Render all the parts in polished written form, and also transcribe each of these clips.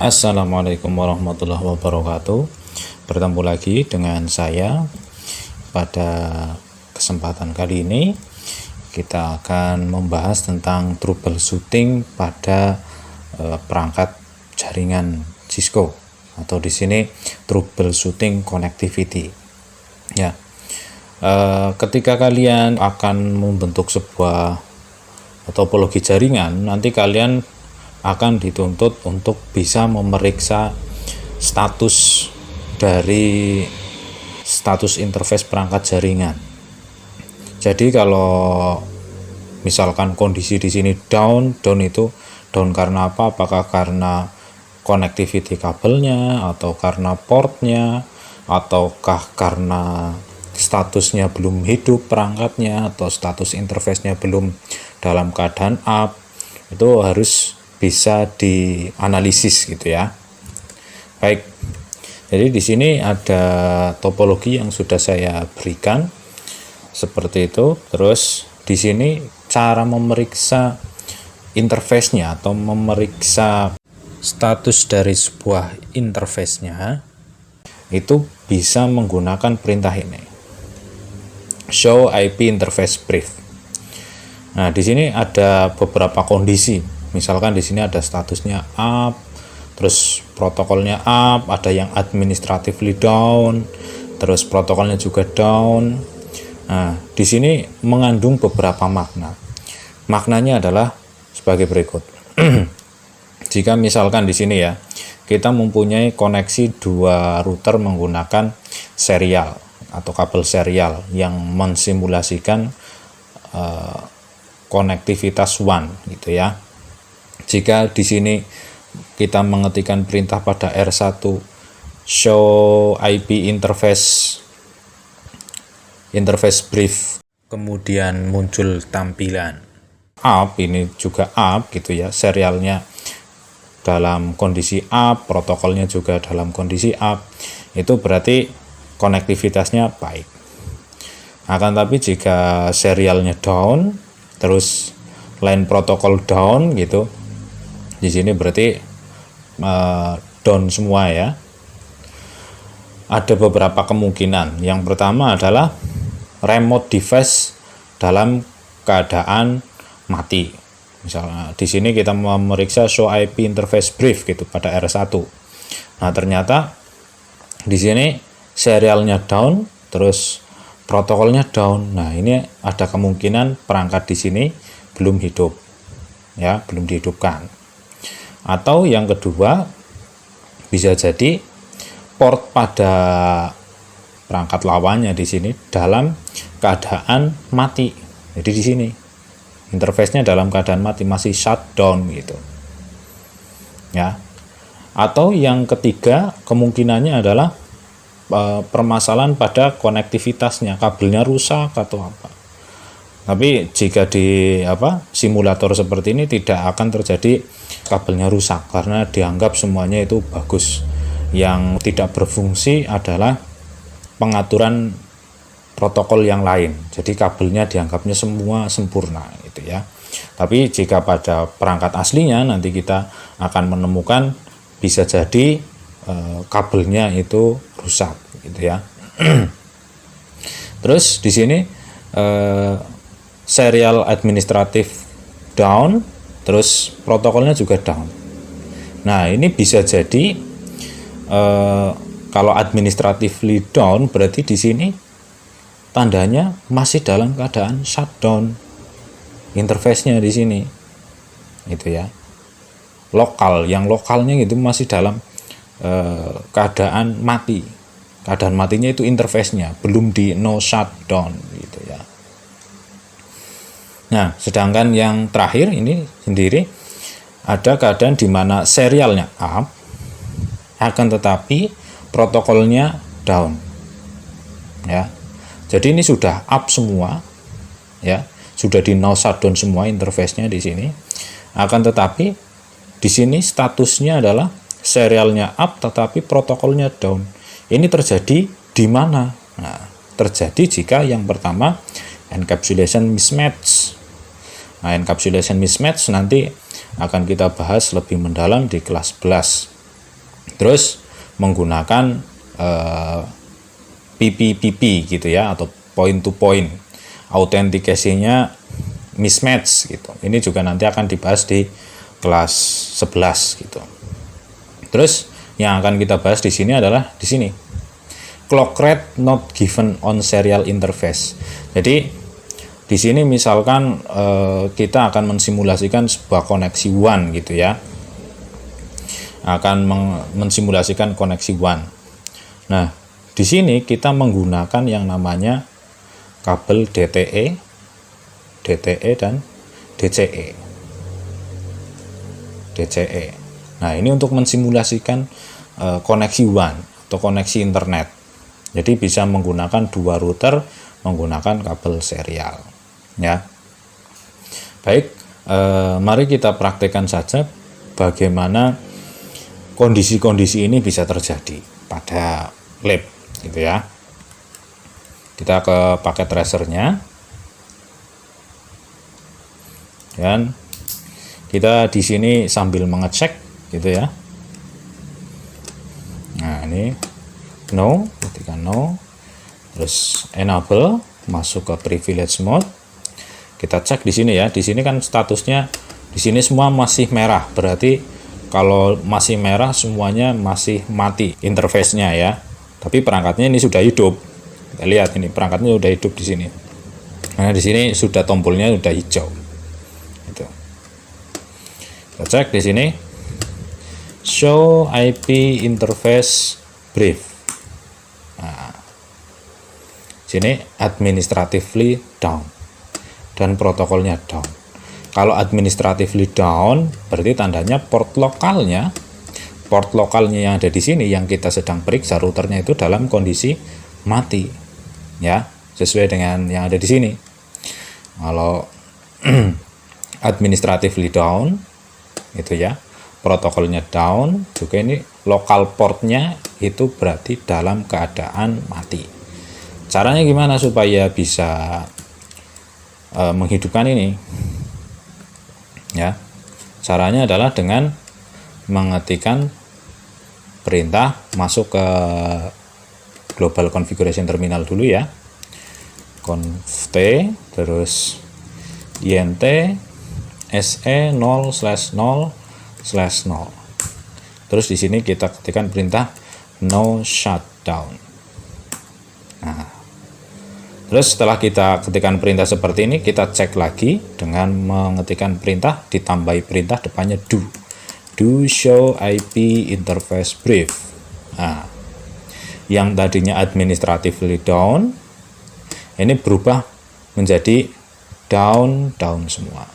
Assalamualaikum warahmatullahi wabarakatuh. Bertemu lagi dengan saya. Pada kesempatan kali ini kita akan membahas tentang troubleshooting pada perangkat jaringan Cisco, atau di sini troubleshooting connectivity. Ya, ketika kalian akan membentuk sebuah topologi jaringan, nanti kalian akan dituntut untuk bisa memeriksa status dari status interface perangkat jaringan. Jadi kalau misalkan kondisi di sini down itu down karena apa? Apakah karena connectivity kabelnya, atau karena portnya, ataukah karena statusnya belum hidup perangkatnya, atau status interface-nya belum dalam keadaan up? Itu harus bisa dianalisis gitu ya. Baik, jadi di sini ada topologi yang sudah saya berikan seperti itu. Terus di sini cara memeriksa interface-nya atau memeriksa status dari sebuah interface-nya itu bisa menggunakan perintah ini, show IP interface brief. Nah, di sini ada beberapa kondisi. Misalkan di sini ada statusnya up, terus protokolnya up, ada yang administratively down, terus protokolnya juga down. Nah, di sini mengandung beberapa makna. Maknanya adalah sebagai berikut. Jika misalkan di sini ya, kita mempunyai koneksi dua router menggunakan serial atau kabel serial yang mensimulasikan konektivitas WAN gitu ya. Jika di sini kita mengetikkan perintah pada R1 show IP interface brief, kemudian muncul tampilan up, ini juga up gitu ya, serialnya dalam kondisi up, protokolnya juga dalam kondisi up, itu berarti konektivitasnya baik. Akan tapi jika serialnya down, terus line protokol down gitu, di sini berarti down semua ya. Ada beberapa kemungkinan. Yang pertama adalah remote device dalam keadaan mati. Misalnya di sini kita memeriksa show IP interface brief gitu pada R1. Nah, ternyata di sini serialnya down, terus protokolnya down. Nah, ini ada kemungkinan perangkat di sini belum hidup. Ya, belum dihidupkan. Atau yang kedua, bisa jadi port pada perangkat lawannya di sini dalam keadaan mati. Jadi di sini interface-nya dalam keadaan mati, masih shutdown gitu. Ya. Atau yang ketiga, kemungkinannya adalah permasalahan pada konektivitasnya, kabelnya rusak atau apa. Tapi jika di simulator seperti ini tidak akan terjadi kabelnya rusak karena dianggap semuanya itu bagus. Yang tidak berfungsi adalah pengaturan protokol yang lain. Jadi kabelnya dianggapnya semua sempurna gitu ya. Tapi jika pada perangkat aslinya nanti kita akan menemukan bisa jadi kabelnya itu rusak gitu ya. Terus di sini serial administratif down, terus protokolnya juga down. Nah, ini bisa jadi kalau administratively down berarti di sini tandanya masih dalam keadaan shutdown interface-nya di sini. Gitu ya. Lokal, yang lokalnya itu masih dalam keadaan mati. Keadaan matinya itu interface-nya, belum di no shutdown gitu ya. Nah, sedangkan yang terakhir ini sendiri ada keadaan di mana serialnya up, akan tetapi protokolnya down. Ya. Jadi ini sudah up semua, ya, sudah di no shutdown semua interface-nya di sini. Akan tetapi di sini statusnya adalah serialnya up tetapi protokolnya down. Ini terjadi di mana? Nah, terjadi jika yang pertama encapsulation mismatch. Nah, encapsulation mismatch nanti akan kita bahas lebih mendalam di kelas 11. Terus menggunakan PPPP gitu ya, atau point to point. Autentikasinya mismatch gitu. Ini juga nanti akan dibahas di kelas 11 gitu. Terus yang akan kita bahas di sini adalah di sini. Clock rate not given on serial interface. Jadi di sini misalkan kita akan mensimulasikan sebuah koneksi WAN gitu ya. Akan mensimulasikan koneksi WAN. Nah, di sini kita menggunakan yang namanya kabel DTE, dan DCE. Nah, ini untuk mensimulasikan koneksi WAN atau koneksi internet. Jadi bisa menggunakan dua router menggunakan kabel serial. Ya, baik. Mari kita praktekkan saja bagaimana kondisi-kondisi ini bisa terjadi pada lab, gitu ya. Kita ke paket tracernya, dan kita di sini sambil mengecek, gitu ya. Nah, ini no, ketika no, terus enable, masuk ke privilege mode. Kita cek di sini ya. Di sini kan statusnya di sini semua masih merah, berarti kalau masih merah semuanya masih mati interface-nya ya. Tapi perangkatnya ini sudah hidup. Kita lihat ini perangkatnya sudah hidup di sini. Nah, di sini sudah tombolnya sudah hijau. Gitu. Kita cek di sini. Show IP interface brief. Nah, sini administratively down dan protokolnya down. Kalau administratively down berarti tandanya port lokalnya yang ada di sini yang kita sedang periksa routernya itu dalam kondisi mati ya, sesuai dengan yang ada di sini. Kalau administratively down itu ya, protokolnya down juga, ini lokal portnya itu berarti dalam keadaan mati. Caranya gimana supaya bisa menghidupkan ini ya? Caranya adalah dengan mengetikkan perintah masuk ke global configuration terminal dulu ya, conft terus int se 0/0/0. Terus di sini kita ketikkan perintah no shutdown. Nah, terus setelah kita ketikkan perintah seperti ini, kita cek lagi dengan mengetikkan perintah ditambahi perintah depannya do show IP interface brief. Nah, yang tadinya administratively down ini berubah menjadi down semua.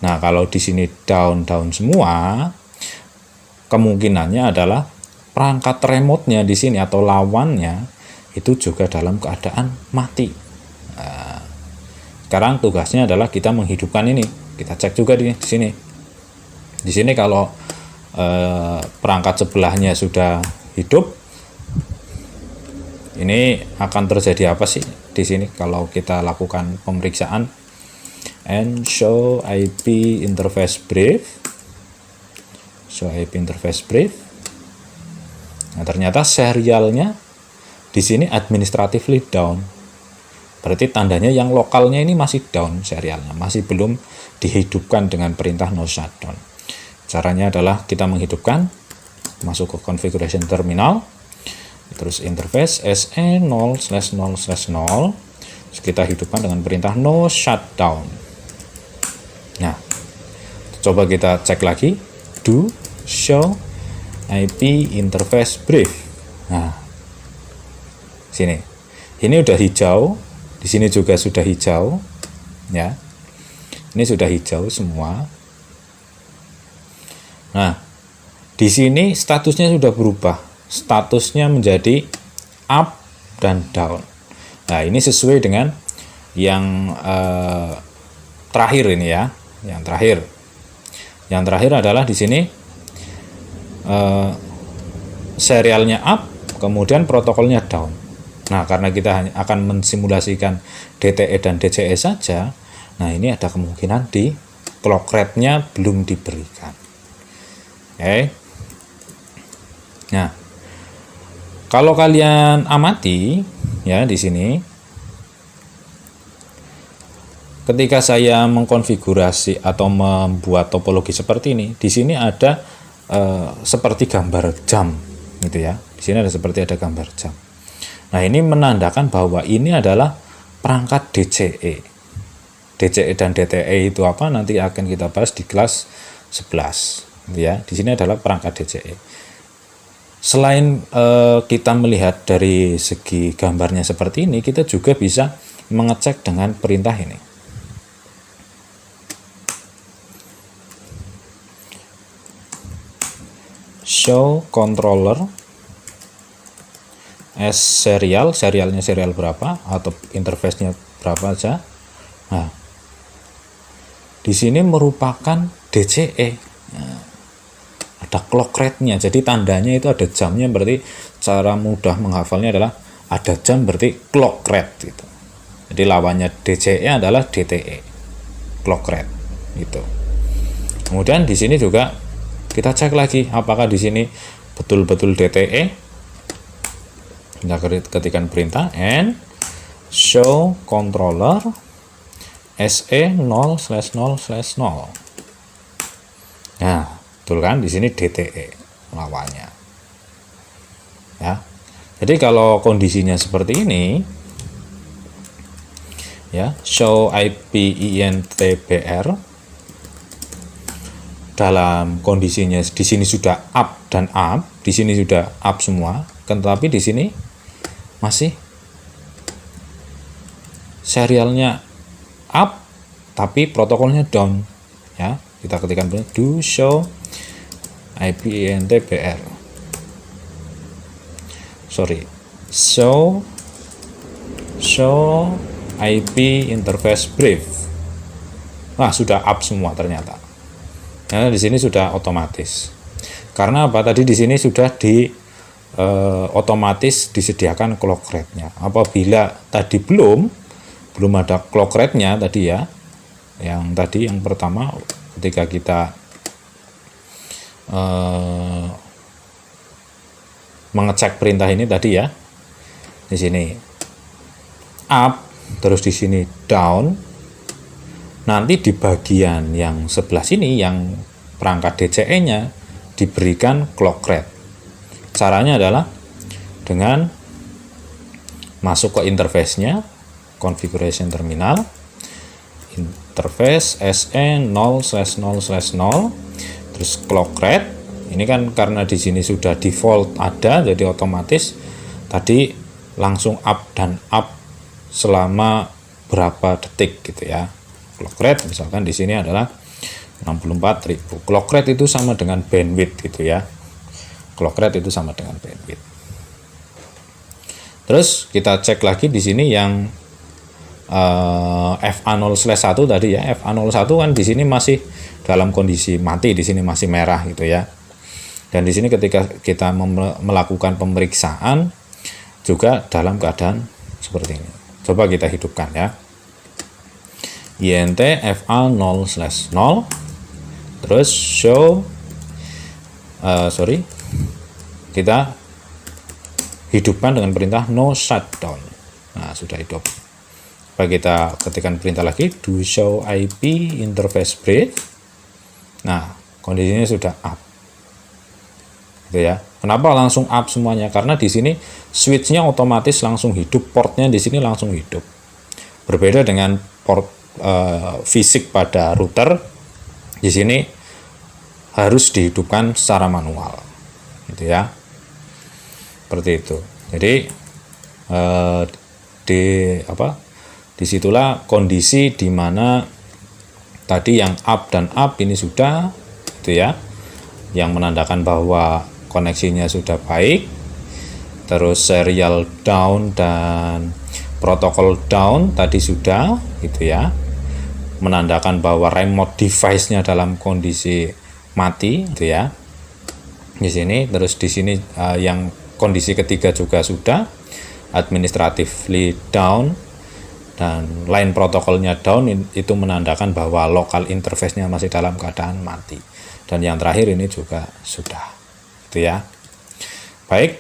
Nah, kalau di sini down semua, kemungkinannya adalah perangkat remote-nya di sini atau lawannya itu juga dalam keadaan mati. Nah, sekarang tugasnya adalah kita menghidupkan ini. Kita cek juga di sini. Di sini kalau perangkat sebelahnya sudah hidup, ini akan terjadi apa sih di sini kalau kita lakukan pemeriksaan? And show IP interface brief. Show IP interface brief. Nah, ternyata serialnya di sini administratively down. Berarti tandanya yang lokalnya ini masih down serialnya, masih belum dihidupkan dengan perintah no shutdown. Caranya adalah kita menghidupkan, masuk ke configuration terminal, terus interface se 0/0/0, terus kita hidupkan dengan perintah no shutdown. Nah, coba kita cek lagi, do show IP interface brief. Nah, sini, ini udah hijau, di sini juga sudah hijau, ya, ini sudah hijau semua. Nah, di sini statusnya sudah berubah, statusnya menjadi up dan down. Nah, ini sesuai dengan yang terakhir ini ya, yang terakhir. Yang terakhir adalah di sini serialnya up, kemudian protokolnya down. Nah, karena kita hanya akan mensimulasikan DTE dan DCE saja, nah ini ada kemungkinan di clock rate-nya belum diberikan. Oke. Nah, kalau kalian amati ya di sini, ketika saya mengkonfigurasi atau membuat topologi seperti ini, di sini ada seperti gambar jam gitu ya. Di sini ada seperti ada gambar jam. Nah, ini menandakan bahwa ini adalah perangkat DCE. DCE dan DTE itu apa? Nanti akan kita bahas di kelas 11 ya. Di sini adalah perangkat DCE. Selain kita melihat dari segi gambarnya seperti ini, kita juga bisa mengecek dengan perintah ini. Show controller as serialnya serial berapa atau interface-nya berapa aja. Nah, di sini merupakan DCE. Nah, ada clock rate-nya, jadi tandanya itu ada jamnya, berarti cara mudah menghafalnya adalah ada jam berarti clock rate gitu. Jadi lawannya DCE adalah DTE, clock rate gitu. Kemudian di sini juga kita cek lagi apakah di sini betul-betul DTE. Kita ketikkan perintah and show controller SE0/0/0. Nah, betul kan, di sini DTE lawannya. Ya. Jadi kalau kondisinya seperti ini ya, show IP INTBR dalam kondisinya di sini sudah up dan up, di sini sudah up semua, tetapi di sini masih serialnya up tapi protokolnya down ya. Kita ketikkan do show IP INTBR, show IP interface brief. Nah, sudah up semua ternyata. Nah, di sini sudah otomatis. Karena apa? Tadi di sini sudah otomatis disediakan clock rate-nya. Apabila tadi belum ada clock rate-nya tadi ya, yang pertama ketika kita mengecek perintah ini tadi ya, di sini up terus di sini down, nanti di bagian yang sebelah sini yang perangkat DCE-nya diberikan clock rate. Caranya adalah dengan masuk ke interface-nya, configuration terminal, interface SE0/0/0, terus clock rate. Ini kan karena di sini sudah default ada, jadi otomatis tadi langsung up dan up selama berapa detik gitu ya. Clock rate misalkan di sini adalah 64.000. Clock rate itu sama dengan bandwidth gitu ya. Clock rate itu sama dengan bandwidth. Terus kita cek lagi di sini yang FA0/1 tadi ya. FA01 kan di sini masih dalam kondisi mati, di sini masih merah gitu ya. Dan di sini ketika kita melakukan pemeriksaan juga dalam keadaan seperti ini. Coba kita hidupkan ya. INT FA0/0, terus show kita hidupkan dengan perintah no shutdown. Nah, sudah hidup. Coba kita ketikkan perintah lagi, do show IP interface brief. Nah, kondisinya sudah up gitu ya. Kenapa langsung up semuanya? Karena di sini switchnya otomatis langsung hidup, portnya di sini langsung hidup. Berbeda dengan port fisik pada router, di sini harus dihidupkan secara manual gitu ya, seperti itu. Jadi disitulah kondisi di mana tadi yang up dan up ini sudah gitu ya, yang menandakan bahwa koneksinya sudah baik. Terus serial down dan protokol down tadi sudah gitu ya, menandakan bahwa remote device-nya dalam kondisi mati gitu ya. Di sini terus di sini yang kondisi ketiga juga sudah administratively down dan line protokolnya down, itu menandakan bahwa local interface-nya masih dalam keadaan mati. Dan yang terakhir ini juga sudah gitu ya. Baik,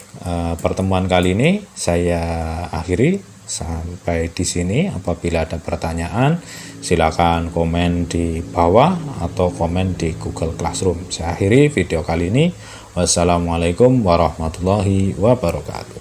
pertemuan kali ini saya akhiri sampai di sini. Apabila ada pertanyaan, silakan komen di bawah atau komen di Google Classroom. Saya akhiri video kali ini. Wassalamualaikum warahmatullahi wabarakatuh.